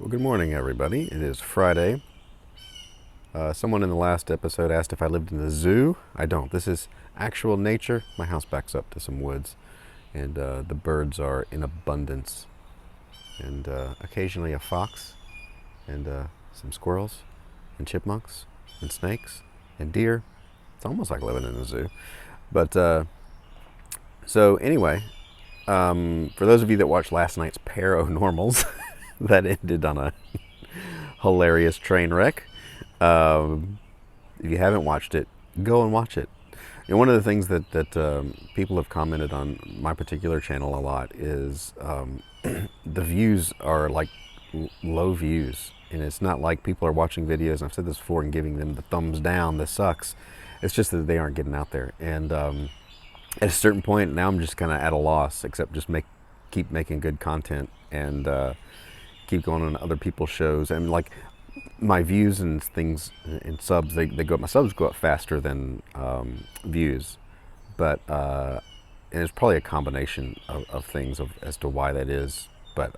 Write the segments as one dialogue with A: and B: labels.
A: Well, good morning, everybody. It is Friday. Someone in the last episode asked if I lived in the zoo. I don't. This is actual nature. My house backs up to some woods, and the birds are in abundance, and occasionally a fox, and some squirrels, and chipmunks, and snakes, and deer. It's almost like living in a zoo. But so anyway, for those of you that watched last night's Paranormals, that ended on a hilarious train wreck. If you haven't watched it, go and watch it. And one of the things that people have commented on my particular channel a lot is the views are like low views. And it's not like people are watching videos, and I've said this before, and giving them the thumbs down, this sucks. It's just that they aren't getting out there. And at a certain point, now I'm just kind of at a loss, except just keep making good content and keep going on other people's shows. And like my views and things and subs, they go up. My subs go up faster than views, but and it's probably a combination of things as to why that is. But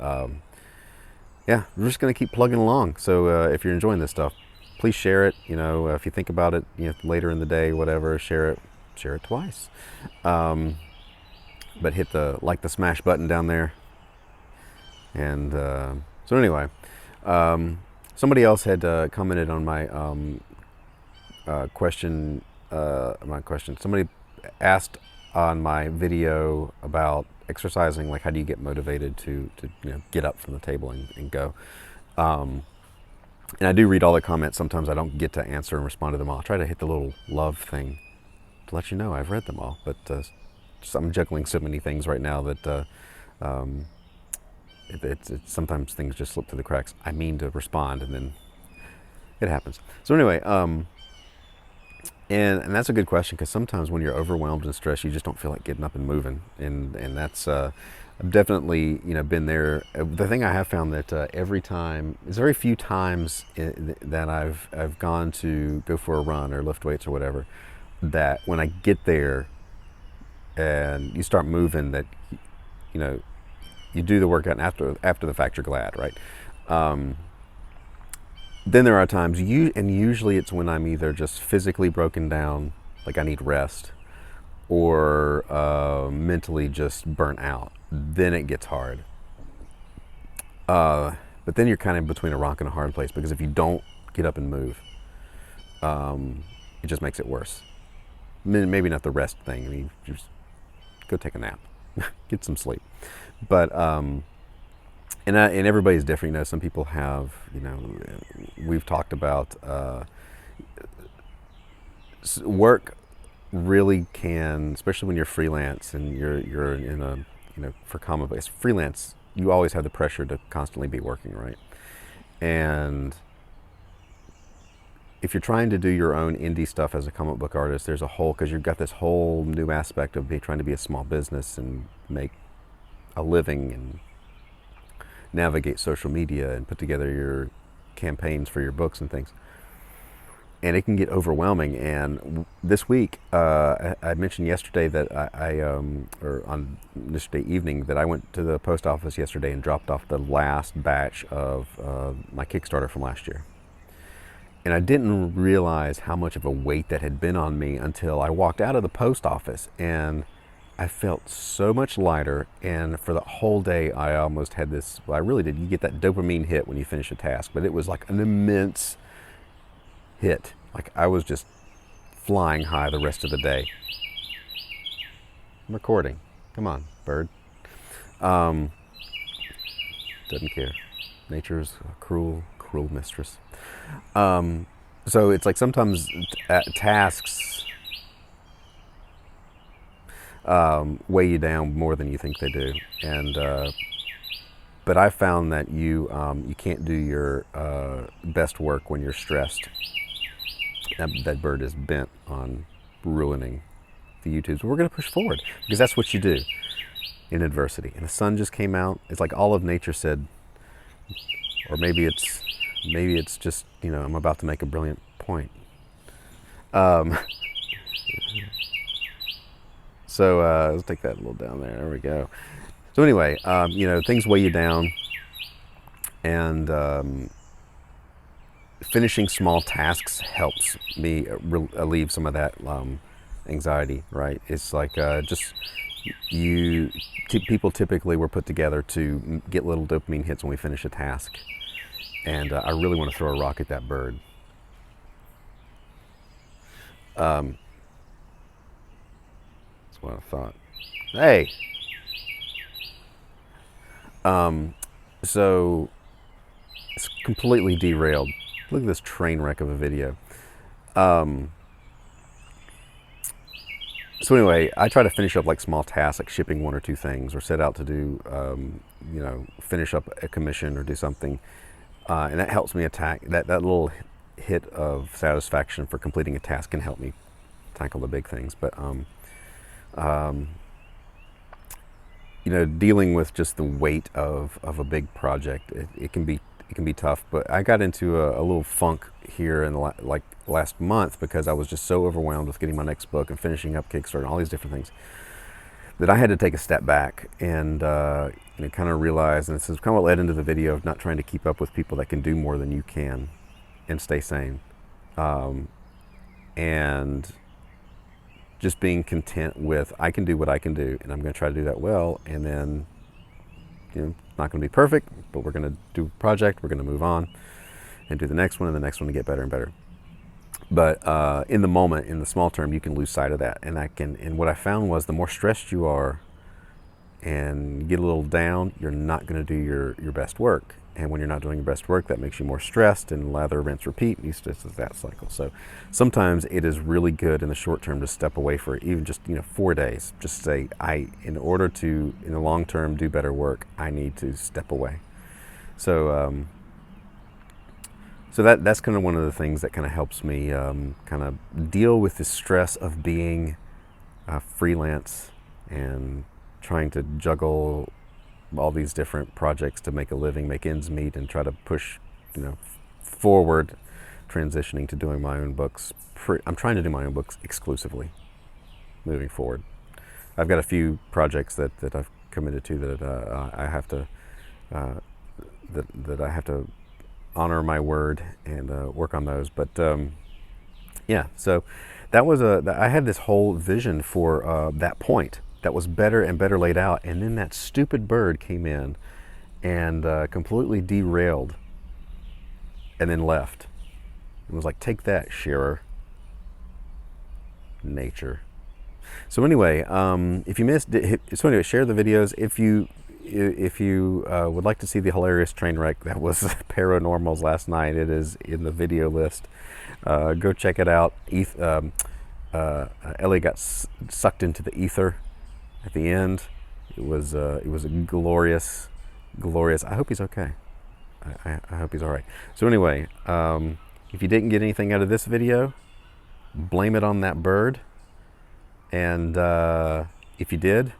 A: yeah, we're just gonna keep plugging along. So if you're enjoying this stuff, please share it. You know, if you think about it, you know, later in the day, whatever, share it twice. But hit the smash button down there. And so anyway, somebody else had commented on my question. Somebody asked on my video about exercising, like how do you get motivated to get up from the table and go. And I do read all the comments. Sometimes I don't get to answer and respond to them all. I try to hit the little love thing to let you know I've read them all. But I'm juggling so many things right now that it's sometimes things just slip through the cracks. I mean to respond, and then it happens. So anyway, and that's a good question, because sometimes when you're overwhelmed and stressed, you just don't feel like getting up and moving, and that's I've definitely been there. The thing I have found that every time, there's very few times that I've gone to go for a run or lift weights or whatever, that when I get there and you start moving, that you do the workout, and after the fact you're glad, right? Then there are times, and usually it's when I'm either just physically broken down, like I need rest, or mentally just burnt out. Then it gets hard. But then you're kind of between a rock and a hard place, because if you don't get up and move, it just makes it worse. Maybe not the rest thing. I mean, just go take a nap, get some sleep. But and everybody's different. Some people have, we've talked about work really can, especially when you're freelance and you're in a for common-based freelance, you always have the pressure to constantly be working, right? And if you're trying to do your own indie stuff as a comic book artist, there's a whole, because you've got this whole new aspect of trying to be a small business and make a living and navigate social media and put together your campaigns for your books and things. And it can get overwhelming. And this week, I mentioned yesterday that or on yesterday evening, that I went to the post office yesterday and dropped off the last batch of my Kickstarter from last year. And I didn't realize how much of a weight that had been on me until I walked out of the post office, and I felt so much lighter. And for the whole day, I almost had this, well, I really did. You get that dopamine hit when you finish a task, but it was like an immense hit. Like I was just flying high the rest of the day. I'm recording. Come on, bird. Doesn't care. Nature's a cruel mistress. So it's like sometimes tasks weigh you down more than you think they do, and but I found that you can't do your best work when you're stressed. That bird is bent on ruining the YouTubes. But we're going to push forward, because that's what you do in adversity. And the sun just came out. It's like all of nature said, or maybe it's just, I'm about to make a brilliant point. So let's take that a little down there. There we go. So anyway, things weigh you down, And finishing small tasks helps me relieve some of that anxiety, right? It's like just people typically were put together to get little dopamine hits when we finish a task. And I really want to throw a rock at that bird. That's what I thought. Hey! So it's completely derailed. Look at this train wreck of a video. So anyway, I try to finish up like small tasks, like shipping one or two things, or set out to do, finish up a commission or do something, and that helps me attack that little hit of satisfaction for completing a task can help me tackle the big things. But dealing with just the weight of a big project, it can be tough. But I got into a little funk here in the last month because I was just so overwhelmed with getting my next book and finishing up Kickstarter and all these different things that I had to take a step back and kind of realize, and this is kind of what led into the video of not trying to keep up with people that can do more than you can and stay sane, and just being content with I can do what I can do and I'm going to try to do that well, and then not going to be perfect, but we're going to do a project, we're going to move on and do the next one and the next one to get better and better. But in the moment, in the small term, you can lose sight of that. And what I found was the more stressed you are and get a little down, you're not going to do your best work. And when you're not doing your best work, that makes you more stressed, and lather, rinse, repeat, and it's that cycle. So sometimes it is really good in the short term to step away for even just 4 days. Just say, in order to, in the long term, do better work, I need to step away. So that's kind of one of the things that kind of helps me kind of deal with the stress of being freelance and trying to juggle all these different projects to make a living, make ends meet, and try to push, forward, transitioning to doing my own books. I'm trying to do my own books exclusively, moving forward. I've got a few projects that I've committed to that I have to that I have to honor my word and work on those. But yeah, so that was I had this whole vision for that point that was better and better laid out, and then that stupid bird came in and completely derailed and then left. It was like, take that, Shearer. Nature. So anyway, if you missed it, share the videos. If you would like to see the hilarious train wreck that was Paranormals last night, it is in the video list. Go check it out. Ellie got sucked into the ether at the end. It was a glorious. I hope he's okay. I hope he's all right. So anyway, if you didn't get anything out of this video, blame it on that bird. And if you did,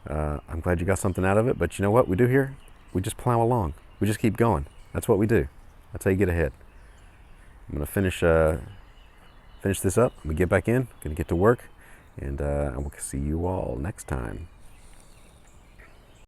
A: I'm glad you got something out of it. But you know what we do here? We just plow along. We just keep going. That's what we do. That's how you get ahead. I'm going to finish this up. I'm going to get back in. Going to get to work. And we'll see you all next time.